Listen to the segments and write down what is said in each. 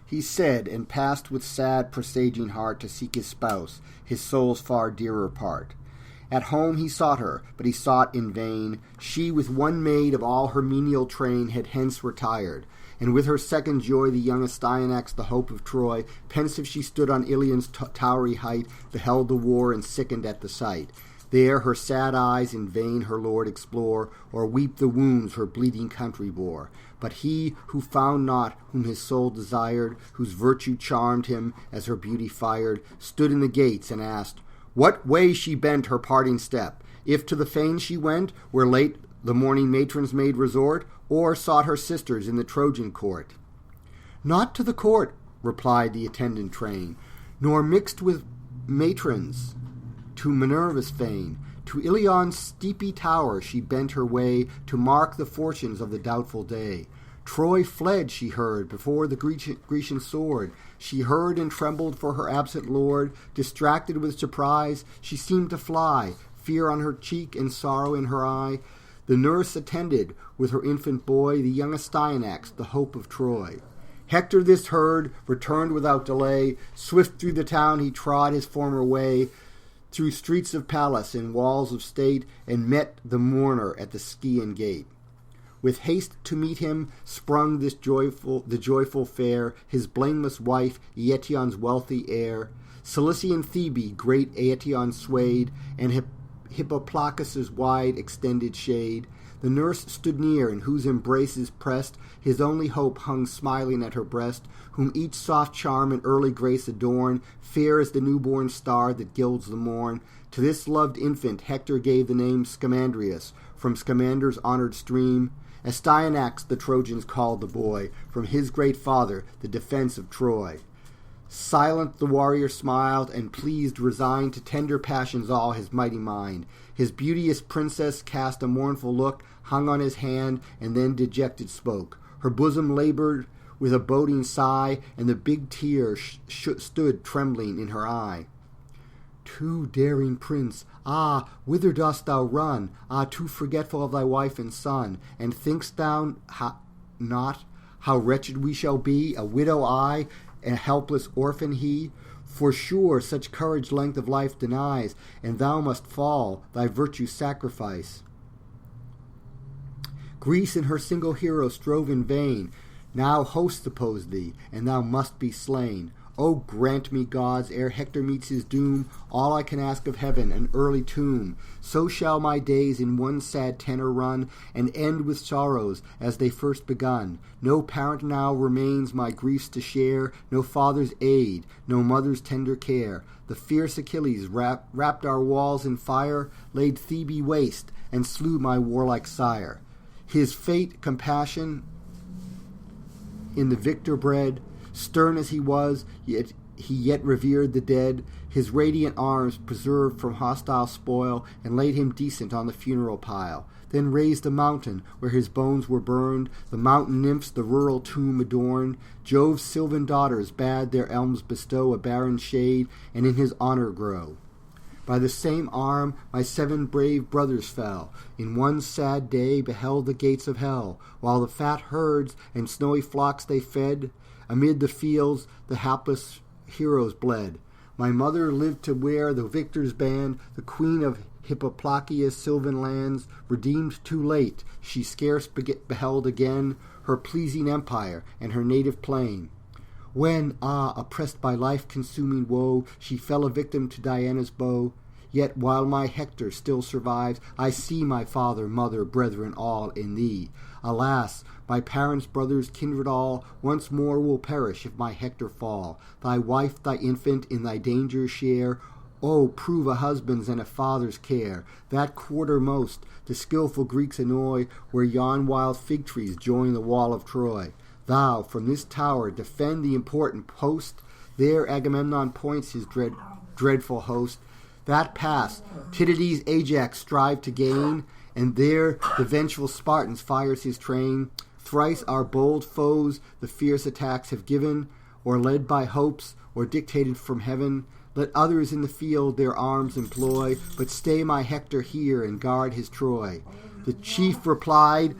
he said, and passed with sad presaging heart to seek his spouse, his soul's far dearer part. At home he sought her, but he sought in vain. She with one maid of all her menial train had hence retired, and with her second joy the young Astyanax, the hope of Troy, pensive she stood on Ilion's towery height, beheld the war and sickened at the sight. There her sad eyes in vain her lord explore, or weep the wounds her bleeding country bore. But he who found not whom his soul desired, whose virtue charmed him as her beauty fired, stood in the gates and asked, what way she bent her parting step, if to the fane she went, where late the morning matrons made resort, or sought her sisters in the Trojan court. Not to the court, replied the attendant train, nor mixed with matrons, to Minerva's fane. To Ilion's steepy tower she bent her way, to mark the fortunes of the doubtful day. Troy fled, she heard, before the Grecian sword. She heard and trembled for her absent lord. Distracted with surprise, she seemed to fly, fear on her cheek and sorrow in her eye. The nurse attended with her infant boy, the young Astyanax, the hope of Troy. Hector this heard, returned without delay. Swift through the town he trod his former way, through streets of palace and walls of state, and met the mourner at the Scaean Gate. With haste to meet him sprung the joyful fair, his blameless wife, Aetion's wealthy heir. Cilician Thebe great Aetion swayed, and Hippoplacus' wide extended shade. The nurse stood near, in whose embraces pressed, his only hope hung smiling at her breast, whom each soft charm and early grace adorn, fair as the newborn star that gilds the morn. To this loved infant Hector gave the name Scamandrius, from Scamander's honored stream. Astyanax the Trojans called the boy, from his great father, the defence of Troy. Silent the warrior smiled, and pleased resigned to tender passions all his mighty mind. His beauteous princess cast a mournful look, hung on his hand, and then dejected spoke. Her bosom laboured with a boding sigh, and the big tear stood trembling in her eye. Too daring prince, ah, whither dost thou run? Ah, too forgetful of thy wife and son, and think'st thou not how wretched we shall be, a widow I, a helpless orphan he? For sure such courage length of life denies, and thou must fall, thy virtue sacrifice. Greece and her single hero strove in vain. Now hosts oppose thee, and thou must be slain. O grant me, gods, ere Hector meets his doom, all I can ask of heaven, an early tomb. So shall my days in one sad tenor run, and end with sorrows as they first begun. No parent now remains my griefs to share, no father's aid, no mother's tender care. The fierce Achilles wrapped our walls in fire, laid Thebe waste, and slew my warlike sire. His fate compassion in the victor bred. Stern as he was, he yet revered the dead. His radiant arms preserved from hostile spoil, and laid him decent on the funeral pile. Then raised a mountain where his bones were burned. The mountain nymphs the rural tomb adorned. Jove's sylvan daughters bade their elms bestow a barren shade, and in his honor grow. By the same arm my 7 brave brothers fell. In one sad day beheld the gates of hell, while the fat herds and snowy flocks they fed. Amid the fields the hapless heroes bled. My mother lived to wear the victor's band, the queen of Hippoplacia's sylvan lands. Redeemed too late, she scarce beheld again her pleasing empire and her native plain. When, oppressed by life-consuming woe, she fell a victim to Diana's bow. Yet while my Hector still survives, I see my father, mother, brethren all in thee. Alas, my parents, brothers, kindred all, once more will perish if my Hector fall. Thy wife, thy infant, in thy dangers share. Oh, prove a husband's and a father's care. That quarter most the skilful Greeks annoy, where yon wild fig trees join the wall of Troy. Thou, from this tower, defend the important post. There Agamemnon points his dreadful host. That pass, Tydides Ajax strive to gain, and there the vengeful Spartans fires his train. Thrice our bold foes the fierce attacks have given, or led by hopes, or dictated from heaven. Let others in the field their arms employ, but stay my Hector here and guard his Troy. The chief replied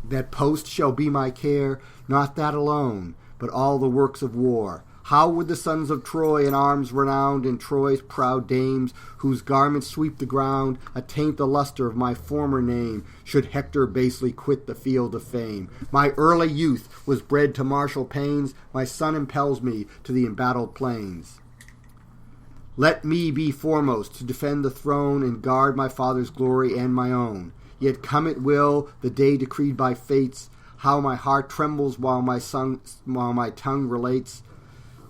that post shall be my care, not that alone, but all the works of war. How would the sons of Troy in arms renowned, and Troy's proud dames, whose garments sweep the ground, attaint the lustre of my former name, should Hector basely quit the field of fame? My early youth was bred to martial pains, my son impels me to the embattled plains. Let me be foremost to defend the throne, and guard my father's glory and my own. Yet come it will, the day decreed by fates, how my heart trembles while my tongue relates.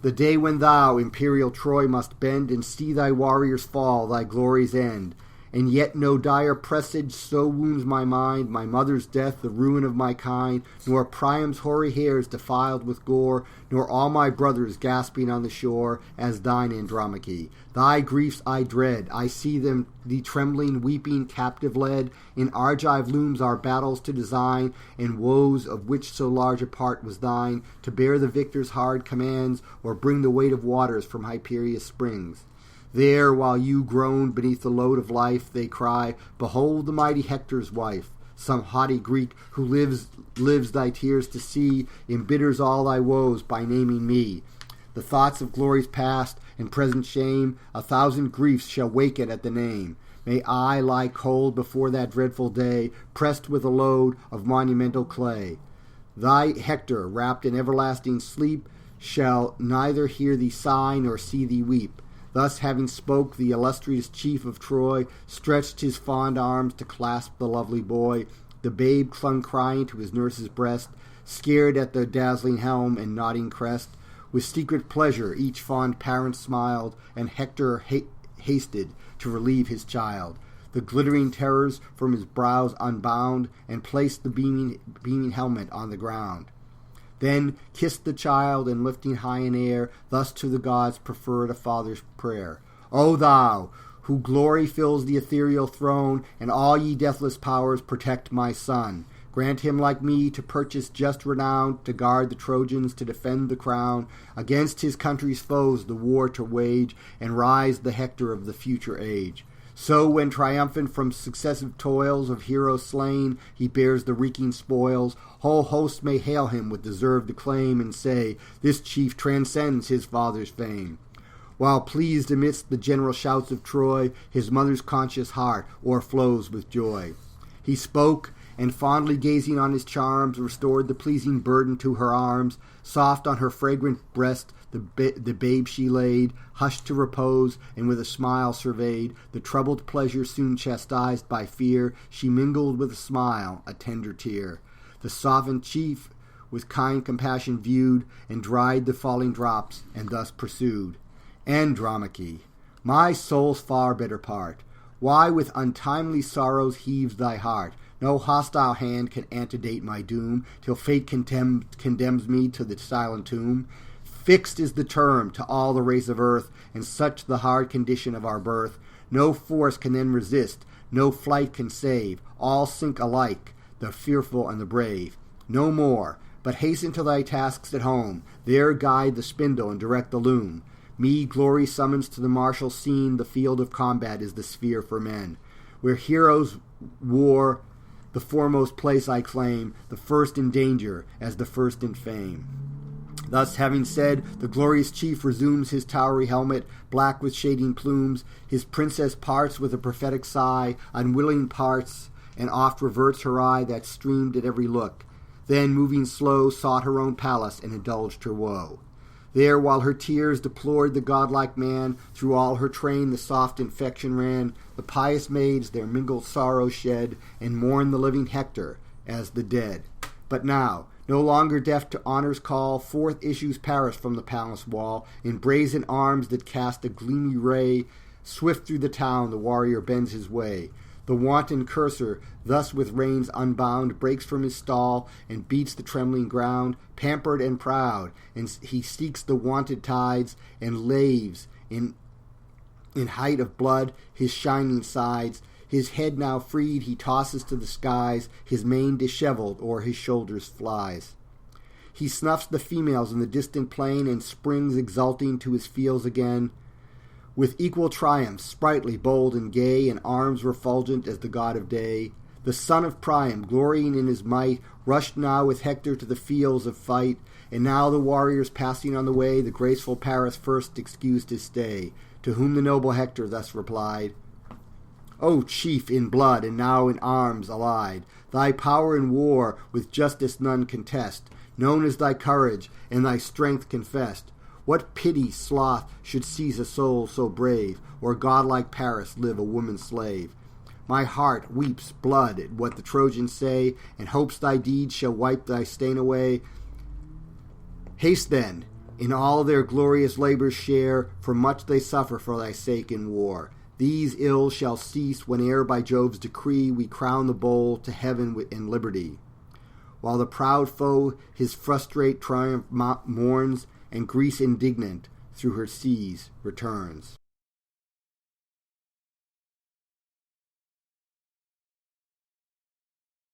The day when thou, imperial Troy, must bend, and see thy warriors fall, thy glory's end. And yet no dire presage so wounds my mind, my mother's death, the ruin of my kind, nor Priam's hoary hairs defiled with gore, nor all my brothers gasping on the shore, as thine, Andromache. Thy griefs I dread, I see them, thee trembling, weeping, captive led. In Argive looms our battles to design, and woes of which so large a part was thine, to bear the victor's hard commands, or bring the weight of waters from Hyperia's springs. There, while you groan beneath the load of life, they cry, Behold the mighty Hector's wife. Some haughty Greek who lives thy tears to see, embitters all thy woes by naming me. The thoughts of glory's past and present shame, 1,000 griefs shall waken at the name. May I lie cold before that dreadful day, pressed with a load of monumental clay. Thy Hector, wrapped in everlasting sleep, shall neither hear thee sigh nor see thee weep. Thus having spoke, the illustrious chief of Troy stretched his fond arms to clasp the lovely boy. The babe clung crying to his nurse's breast, scared at the dazzling helm and nodding crest. With secret pleasure each fond parent smiled, and Hector hasted to relieve his child. The glittering terrors from his brows unbound, and placed the beaming helmet on the ground. Then kissed the child, and lifting high in air, thus to the gods preferred a father's prayer. O thou, who glory fills the ethereal throne, and all ye deathless powers protect my son. Grant him like me to purchase just renown, to guard the Trojans, to defend the crown, against his country's foes the war to wage, and rise the Hector of the future age. So when triumphant from successive toils of heroes slain, he bears the reeking spoils, whole hosts may hail him with deserved acclaim, and say, This chief transcends his father's fame. While pleased amidst the general shouts of Troy, his mother's conscious heart o'erflows with joy. He spoke, and fondly gazing on his charms, restored the pleasing burden to her arms. Soft on her fragrant breast the babe she laid, hushed to repose, and with a smile surveyed the troubled pleasure soon chastised by fear. She mingled with a smile a tender tear. The softened chief with kind compassion viewed, and dried the falling drops, and thus pursued. Andromache, my soul's far better part, why with untimely sorrows heaves thy heart? No hostile hand can antedate my doom, till fate condemns me to the silent tomb. Fixed is the term to all the race of earth, and such the hard condition of our birth. No force can then resist, no flight can save. All sink alike, the fearful and the brave. No more, but hasten to thy tasks at home. There guide the spindle and direct the loom. Me glory summons to the martial scene. The field of combat is the sphere for men. Where heroes war, the foremost place I claim, the first in danger as the first in fame. Thus having said, the glorious chief resumes his towery helmet, black with shading plumes. His princess parts with a prophetic sigh, unwilling parts, and oft reverts her eye that streamed at every look. Then, moving slow, sought her own palace, and indulged her woe. There, while her tears deplored the godlike man, through all her train the soft infection ran. The pious maids their mingled sorrow shed, and mourned the living Hector as the dead. But now, no longer deaf to honor's call, forth issues Paris from the palace wall, in brazen arms that cast a gleamy ray. Swift through the town the warrior bends his way. The wanton courser, thus with reins unbound, breaks from his stall, and beats the trembling ground. Pampered and proud, and he seeks the wonted tides, and laves in height of blood his shining sides. His head now freed, he tosses to the skies, his mane disheveled o'er his shoulders flies. He snuffs the females in the distant plain, and springs exulting to his fields again. With equal triumph, sprightly, bold, and gay, in arms refulgent as the god of day. The son of Priam, glorying in his might, rushed now with Hector to the fields of fight, And now the warriors passing on the way, the graceful Paris first excused his stay, to whom the noble Hector thus replied, O chief in blood, and now in arms allied, thy power in war with justice none contest, known is thy courage, and thy strength confessed. What pity, sloth, should seize a soul so brave, or godlike Paris live a woman's slave? My heart weeps blood at what the Trojans say, and hopes thy deeds shall wipe thy stain away. Haste then, in all their glorious labors share, for much they suffer for thy sake in war. These ills shall cease whene'er by Jove's decree we crown the bowl to heaven in liberty. While the proud foe his frustrate triumph mourns, and Greece indignant through her seas returns.